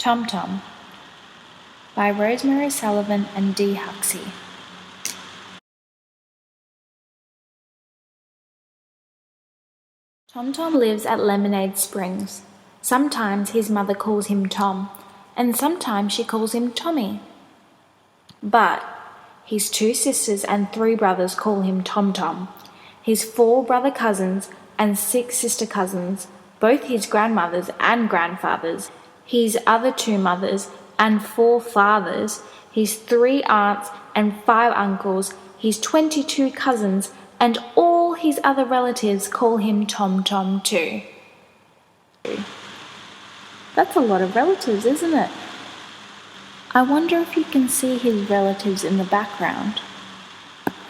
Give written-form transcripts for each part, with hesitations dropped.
Tom Tom by Rosemary Sullivan and Dee Huxley. Tom Tom lives at Lemonade Springs. Sometimes his mother calls him Tom, and sometimes she calls him Tommy. But his 2 sisters and 3 brothers call him Tom Tom. His 4 brother cousins and 6 sister cousins, both his grandmothers and grandfathers, his other 2 mothers and 4 fathers, his 3 aunts and 5 uncles, his 22 cousins, and all his other relatives call him Tom Tom too. That's a lot of relatives, isn't it? I wonder if you can see his relatives in the background.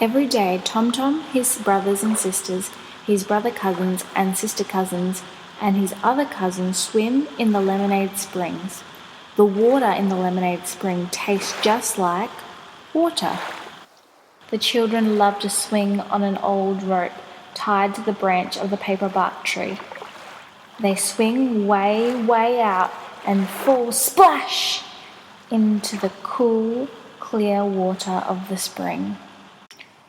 Every day, Tom Tom, his brothers and sisters, his brother cousins and sister cousins, and his other cousins swim in the Lemonade Springs. The water in the Lemonade Spring tastes just like water. The children love to swing on an old rope tied to the branch of the paperbark tree. They swing way, way out and fall splash into the cool, clear water of the spring.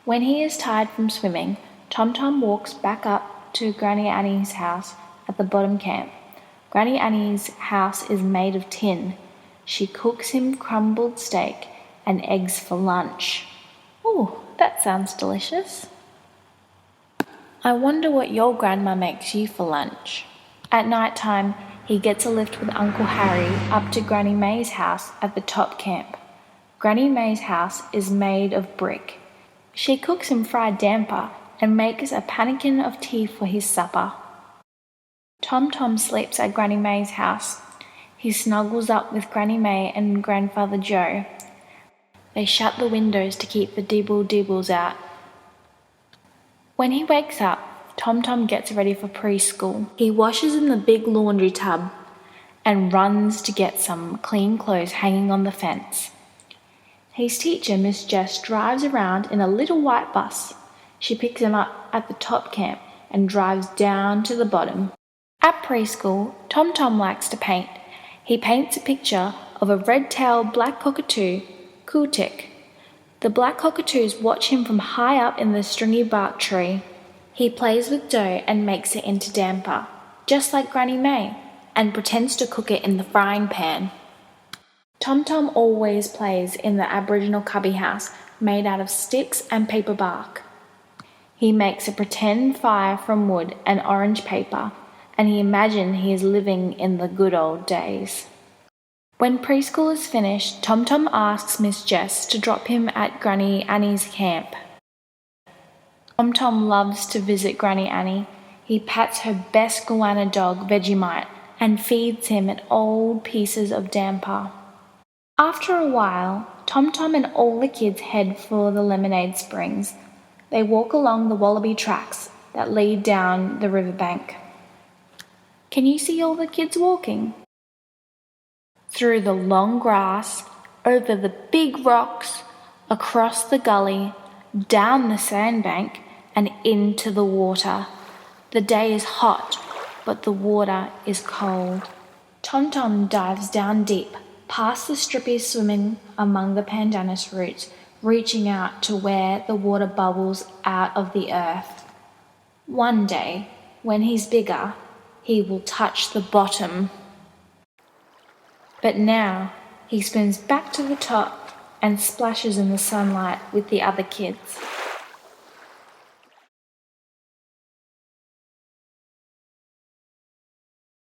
When he is tired from swimming, Tom Tom walks back up to Granny Annie's house at the bottom camp. Granny Annie's house is made of tin. She cooks him crumbled steak and eggs for lunch. Ooh, that sounds delicious. I wonder what your grandma makes you for lunch. At night time, he gets a lift with Uncle Harry up to Granny May's house at the top camp. Granny May's house is made of brick. She cooks him fried damper and makes a pannikin of tea for his supper. Tom Tom sleeps at Granny May's house. He snuggles up with Granny May and Grandfather Joe. They shut the windows to keep the dibble-dibbles out. When he wakes up, Tom Tom gets ready for preschool. He washes in the big laundry tub and runs to get some clean clothes hanging on the fence. His teacher, Miss Jess, drives around in a little white bus. She picks him up at the top camp and drives down to the bottom. At preschool, Tom Tom likes to paint. He paints a picture of a red-tailed black cockatoo, Cootick. The black cockatoos watch him from high up in the stringy bark tree. He plays with dough and makes it into damper, just like Granny May, and pretends to cook it in the frying pan. Tom Tom always plays in the Aboriginal cubby house made out of sticks and paper bark. He makes a pretend fire from wood and orange paper, and he imagines he is living in the good old days. When preschool is finished, Tom Tom asks Miss Jess to drop him at Granny Annie's camp. Tom Tom loves to visit Granny Annie. He pats her best goanna dog, Vegemite, and feeds him at old pieces of damper. After a while, Tom Tom and all the kids head for the Lemonade Springs. They walk along the wallaby tracks that lead down the riverbank. Can you see all the kids walking? Through the long grass, over the big rocks, across the gully, down the sandbank, and into the water. The day is hot, but the water is cold. Tom Tom dives down deep, past the strippies swimming among the pandanus roots, reaching out to where the water bubbles out of the earth. One day, when he's bigger, he will touch the bottom. But now, he swims back to the top and splashes in the sunlight with the other kids.